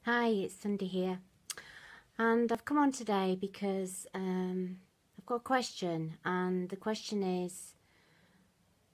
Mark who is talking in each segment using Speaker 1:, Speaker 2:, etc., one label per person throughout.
Speaker 1: Hi, it's Sundy here, and I've come on today because I've got a question, and the question is,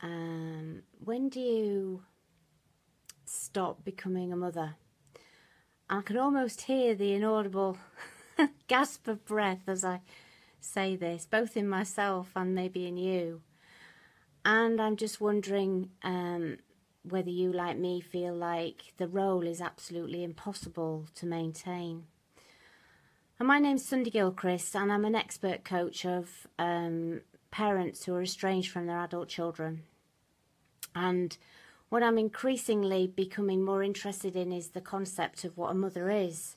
Speaker 1: when do you stop becoming a mother? I can almost hear the inaudible gasp of breath as I say this, both in myself and maybe in you. And I'm just wondering whether you, like me, feel like the role is absolutely impossible to maintain. And my name's Sundy Gilchrist, and I'm an expert coach of parents who are estranged from their adult children. And what I'm increasingly becoming more interested in is the concept of what a mother is,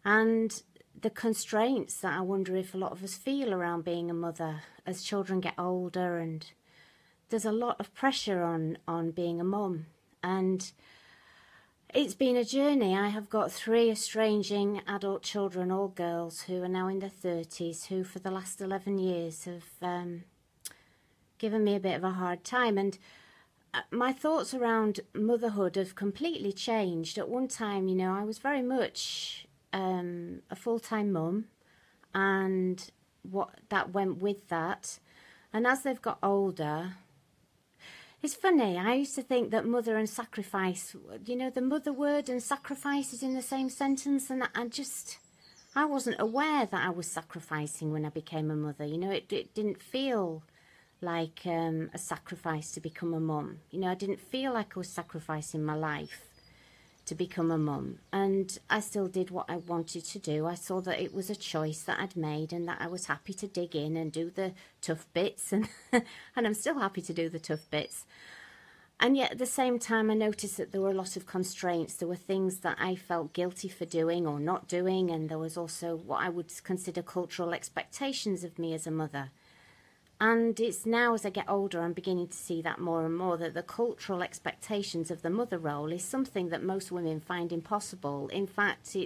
Speaker 1: and the constraints that I wonder if a lot of us feel around being a mother as children get older, and there's a lot of pressure on being a mum. And it's been a journey. I have got 3 estranging adult children, all girls, who are now in their 30s, who for the last 11 years have given me a bit of a hard time. And my thoughts around motherhood have completely changed. At one time, I was very much a full-time mum, and what that went with that. And as they've got older, it's funny, I used to think that mother and sacrifice, the mother word and sacrifice is in the same sentence, and I wasn't aware that I was sacrificing when I became a mother. It didn't feel like a sacrifice to become a mum. I didn't feel like I was sacrificing my life to become a mum, and I still did what I wanted to do. I saw that it was a choice that I'd made, and that I was happy to dig in and do the tough bits, and and I'm still happy to do the tough bits. And yet at the same time, I noticed that there were a lot of constraints. There were things that I felt guilty for doing or not doing, and there was also what I would consider cultural expectations of me as a mother. And it's now, as I get older, I'm beginning to see that more and more, that the cultural expectations of the mother role is something that most women find impossible. In fact,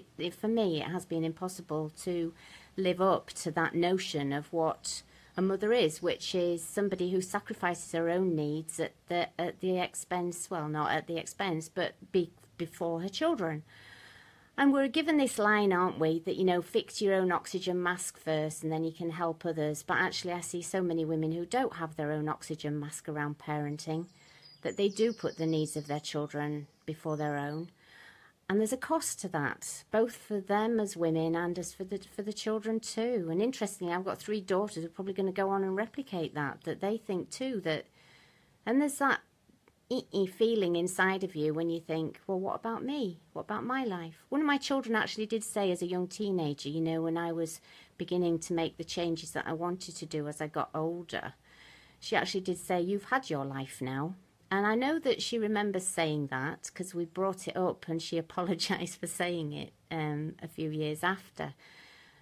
Speaker 1: for me, it has been impossible to live up to that notion of what a mother is, which is somebody who sacrifices her own needs at the expense, well, not at the expense, but before her children. And we're given this line, aren't we, that, fix your own oxygen mask first and then you can help others. But actually, I see so many women who don't have their own oxygen mask around parenting, that they do put the needs of their children before their own. And there's a cost to that, both for them as women and as for the children too. And interestingly, I've got 3 daughters who are probably going to go on and replicate that they think too that, and there's that feeling inside of you when you think, well, what about me? What about my life? One of my children actually did say as a young teenager, when I was beginning to make the changes that I wanted to do as I got older, she actually did say, you've had your life now. And I know that she remembers saying that because we brought it up and she apologised for saying it a few years after.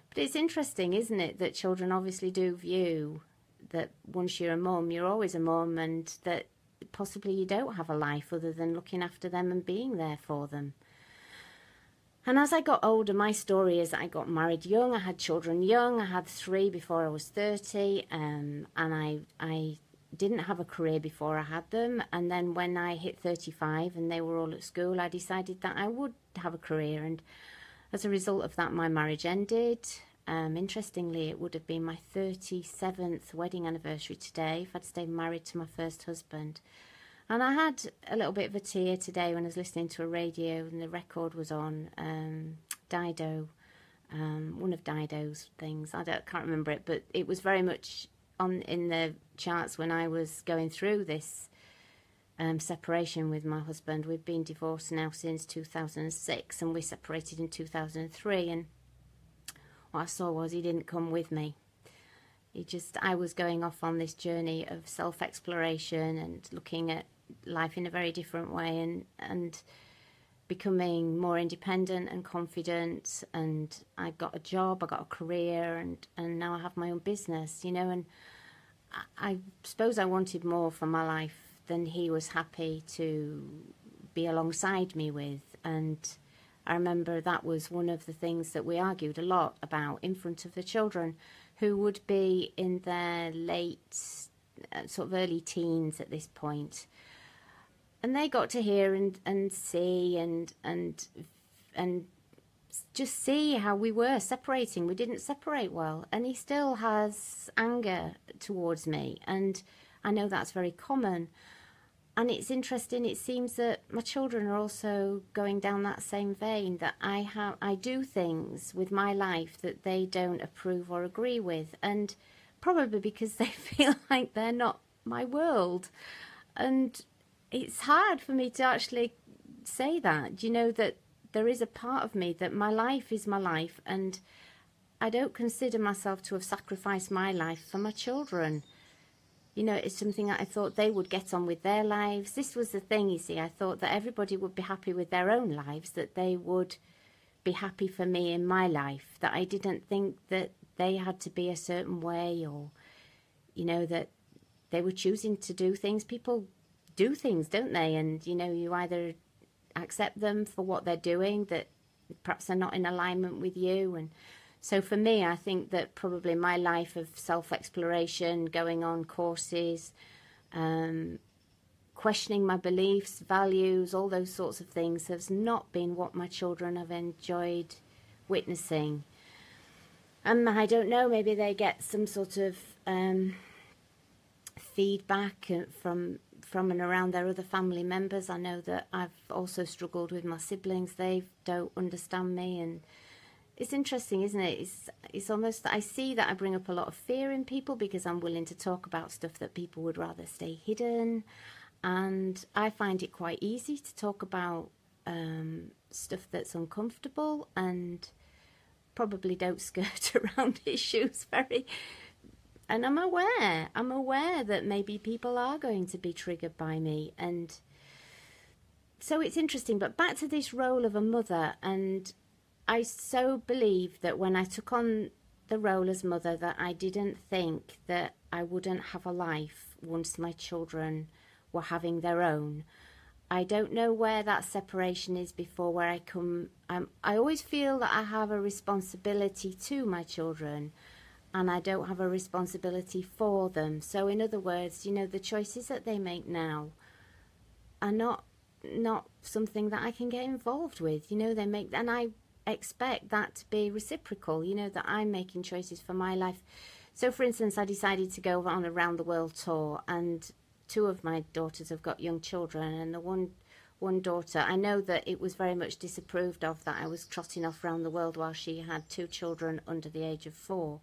Speaker 1: But it's interesting, isn't it, that children obviously do view that once you're a mum, you're always a mum, and that possibly you don't have a life other than looking after them and being there for them. And as I got older, my story is that I got married young, I had children young, I had 3 before I was 30, and I didn't have a career before I had them. And then when I hit 35 and they were all at school, I decided that I would have a career, and as a result of that, my marriage ended. Interestingly, it would have been my 37th wedding anniversary today if I'd stayed married to my first husband. And I had a little bit of a tear today when I was listening to a radio and the record was on, Dido, one of Dido's things. I can't remember it, but it was very much in the charts when I was going through this separation with my husband. We've been divorced now since 2006, and we separated in 2003, and what I saw was he didn't come with me. I was going off on this journey of self-exploration and looking at life in a very different way, and becoming more independent and confident. And I got a job, I got a career, and now I have my own business, and I suppose I wanted more for my life than he was happy to be alongside me with. And I remember that was one of the things that we argued a lot about in front of the children, who would be in their late, sort of early teens at this point. And they got to hear and see and just see how we were separating. We didn't separate well, and he still has anger towards me, and I know that's very common. And it's interesting, it seems that my children are also going down that same vein, that I do things with my life that they don't approve or agree with, and probably because they feel like they're not my world. And it's hard for me to actually say that, that there is a part of me that my life is my life, and I don't consider myself to have sacrificed my life for my children. It's something that I thought they would get on with their lives. This was the thing, you see. I thought that everybody would be happy with their own lives, that they would be happy for me in my life, that I didn't think that they had to be a certain way, or, that they were choosing to do things. People do things, don't they? And, you either accept them for what they're doing, that perhaps they're not in alignment with you. And so for me, I think that probably my life of self-exploration, going on courses, questioning my beliefs, values, all those sorts of things has not been what my children have enjoyed witnessing. And I don't know, maybe they get some sort of feedback from and around their other family members. I know that I've also struggled with my siblings. They don't understand me, and it's interesting, isn't it? It's almost, I see that I bring up a lot of fear in people because I'm willing to talk about stuff that people would rather stay hidden. And I find it quite easy to talk about stuff that's uncomfortable, and probably don't skirt around issues very. And I'm aware that maybe people are going to be triggered by me. And so it's interesting. But back to this role of a mother, and I so believe that when I took on the role as mother, that I didn't think that I wouldn't have a life once my children were having their own. I don't know where that separation is before where I come. I always feel that I have a responsibility to my children, and I don't have a responsibility for them. So in other words, the choices that they make now are not something that I can get involved with. They make, and I expect that to be reciprocal, that I'm making choices for my life. So for instance, I decided to go on a round the world tour, and 2 of my daughters have got young children, and the one daughter, I know that it was very much disapproved of that I was trotting off around the world while she had 2 children under the age of 4,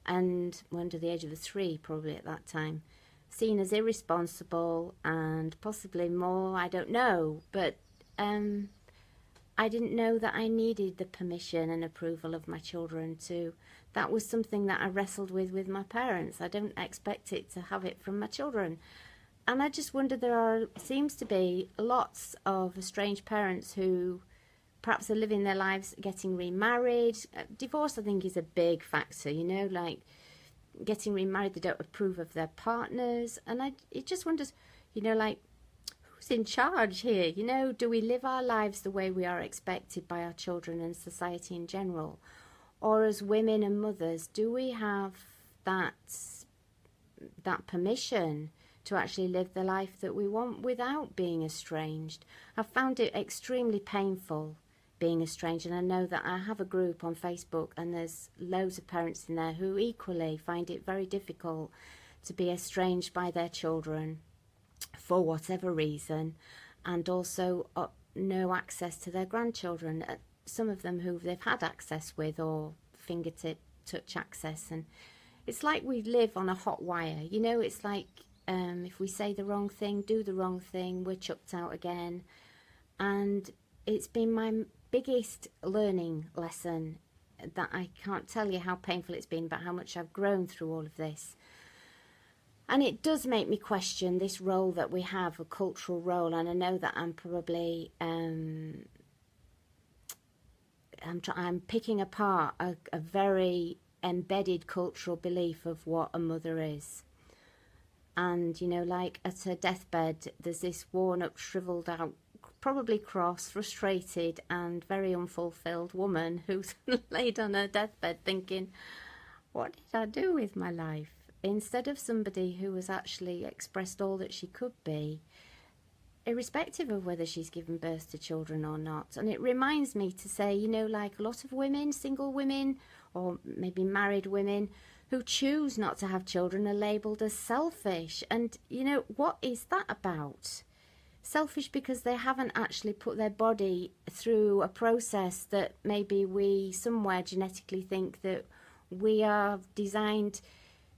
Speaker 1: and under the age of 3 probably at that time, seen as irresponsible and possibly more, I don't know. But I didn't know that I needed the permission and approval of my children to. That was something that I wrestled with my parents. I don't expect it to have it from my children. And I just wonder, seems to be lots of estranged parents who perhaps are living their lives, getting remarried. Divorce, I think, is a big factor, like getting remarried, they don't approve of their partners. And it just wonders, like, who's in charge here? Do we live our lives the way we are expected by our children and society in general? Or as women and mothers, do we have that permission to actually live the life that we want without being estranged? I've found it extremely painful being estranged, and I know that I have a group on Facebook, and there's loads of parents in there who equally find it very difficult to be estranged by their children for whatever reason, and also no access to their grandchildren, some of them who they've had access with, or fingertip touch access. And it's like we live on a hot wire, it's like if we say the wrong thing, do the wrong thing, we're chucked out again. And it's been my biggest learning lesson, that I can't tell you how painful it's been, but how much I've grown through all of this. And it does make me question this role that we have, a cultural role. And I know that I'm probably I'm picking apart a very embedded cultural belief of what a mother is. And like at her deathbed, there's this worn up, shriveled out, probably cross, frustrated and very unfulfilled woman who's laid on her deathbed thinking, what did I do with my life? Instead of somebody who has actually expressed all that she could be. irrespective of whether she's given birth to children or not. And it reminds me to say, you know, like a lot of women, single women, or maybe married women who choose not to have children are labelled as selfish. And, you know, what is that about? Selfish because they haven't actually put their body through a process that maybe we somewhere genetically think that we are designed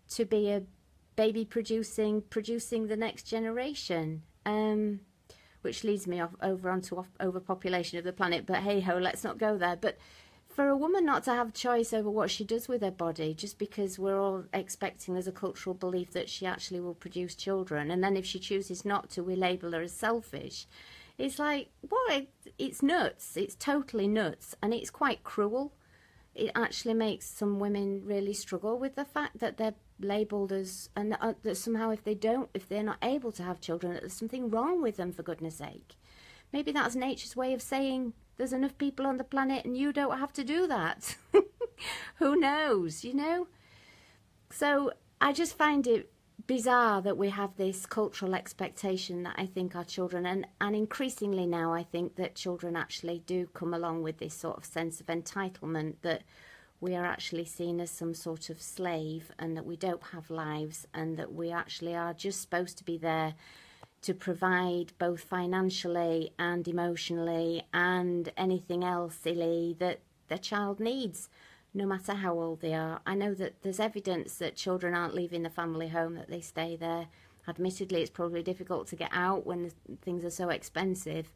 Speaker 1: to be a baby producing the next generation. Which leads me over onto overpopulation of the planet, but hey ho, let's not go there. But for a woman not to have choice over what she does with her body, just because we're all expecting, there's a cultural belief that she actually will produce children, and then if she chooses not to, we label her as selfish. It's like, what? It's nuts. It's totally nuts, and it's quite cruel. It actually makes some women really struggle with the fact that they're labelled as, and that somehow if they're not able to have children, that there's something wrong with them, for goodness sake. Maybe that's nature's way of saying there's enough people on the planet and you don't have to do that. Who knows, you know? So I just find it bizarre that we have this cultural expectation that I think our children, and increasingly now I think that children actually do come along with this sort of sense of entitlement, that we are actually seen as some sort of slave, and that we don't have lives, and that we actually are just supposed to be there to provide both financially and emotionally and anything else silly that their child needs, no matter how old they are. I know that there's evidence that children aren't leaving the family home, that they stay there. Admittedly, it's probably difficult to get out when things are so expensive,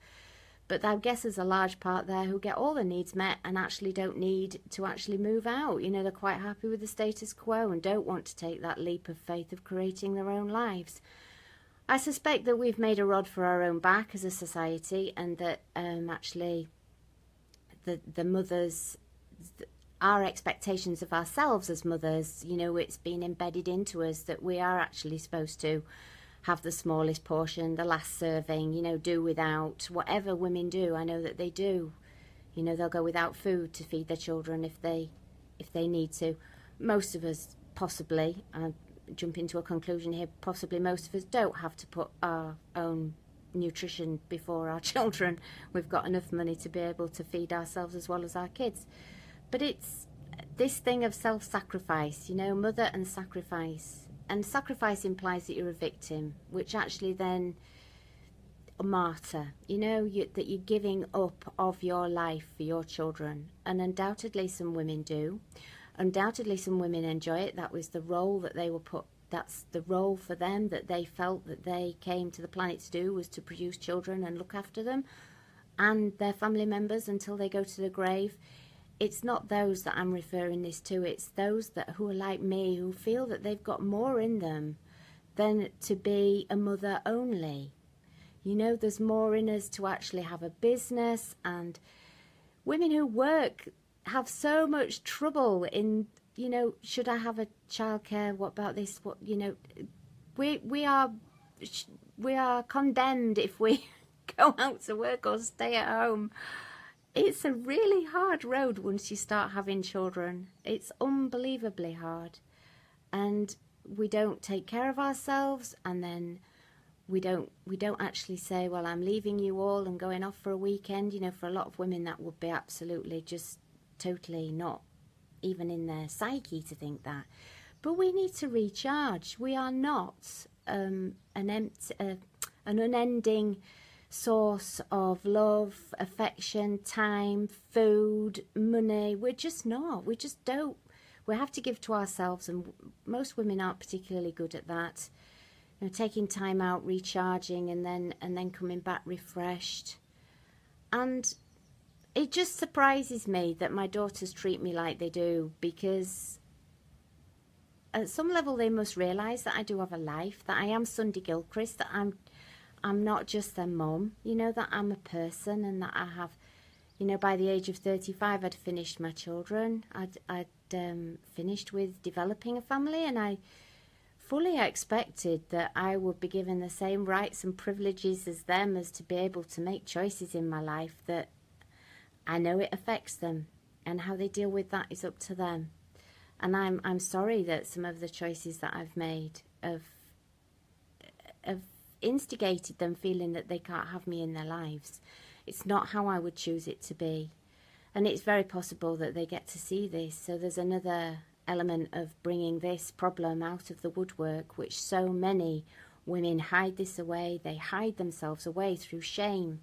Speaker 1: but I guess there's a large part there who get all their needs met and actually don't need to actually move out. You know, they're quite happy with the status quo and don't want to take that leap of faith of creating their own lives. I suspect that we've made a rod for our own back as a society, and that actually the mothers, our expectations of ourselves as mothers, you know, it's been embedded into us that we are actually supposed to have the smallest portion, the last serving, you know, do without. Whatever women do, I know that they do. You know, they'll go without food to feed their children if they need to. Most of us, possibly, jump into a conclusion here, possibly most of us don't have to put our own nutrition before our children. We've got enough money to be able to feed ourselves as well as our kids. But it's this thing of self-sacrifice, you know, mother and sacrifice. And sacrifice implies that you're a victim, which actually then a martyr, you know, that you're giving up of your life for your children. And undoubtedly some women do. Undoubtedly some women enjoy it. That was the role that they were put, that's the role for them that they felt that they came to the planet to do, was to produce children and look after them and their family members until they go to the grave. It's not those that I'm referring this to, it's those that who are like me, who feel that they've got more in them than to be a mother only. You know, there's more in us to actually have a business, and women who work have so much trouble in, you know, should I have a childcare? What about this? What, you know, we are condemned if we go out to work or stay at home. It's a really hard road once you start having children. It's unbelievably hard, and we don't take care of ourselves, and then we don't actually say, well, I'm leaving you all and going off for a weekend. You know, for a lot of women that would be absolutely just totally not even in their psyche to think that. But we need to recharge. We are not an unending source of love, affection, time, food, money. We're just not. We just don't. We have to give to ourselves, and most women aren't particularly good at that. You know, taking time out, recharging, and then coming back refreshed. And it just surprises me that my daughters treat me like they do, because at some level they must realise that I do have a life, that I am Sundy Gilchrist, that I'm not just their mum, you know, that I'm a person, and that I have, you know, by the age of 35 I'd finished my children, I'd finished with developing a family, and I fully expected that I would be given the same rights and privileges as them, as to be able to make choices in my life that I know it affects them, and how they deal with that is up to them. And I'm sorry that some of the choices that I've made have instigated them feeling that they can't have me in their lives. It's not how I would choose it to be. And it's very possible that they get to see this. So there's another element of bringing this problem out of the woodwork, which so many women hide this away. They hide themselves away through shame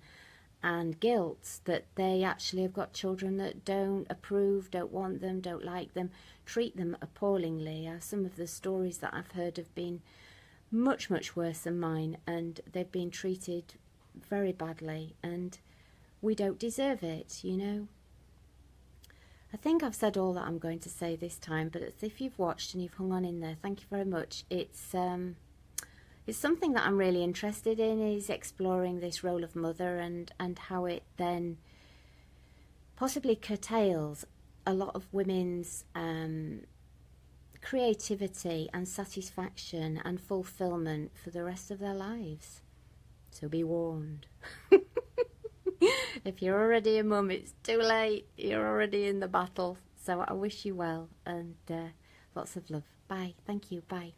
Speaker 1: and guilt that they actually have got children that don't approve, don't want them, don't like them, treat them appallingly. Some of the stories that I've heard have been much, much worse than mine, and they've been treated very badly, and we don't deserve it, you know. I think I've said all that I'm going to say this time, but if you've watched and you've hung on in there, thank you very much. It's something that I'm really interested in, is exploring this role of mother and how it then possibly curtails a lot of women's creativity and satisfaction and fulfillment for the rest of their lives. So be warned. If you're already a mum, it's too late. You're already in the battle. So I wish you well, and lots of love. Bye. Thank you. Bye.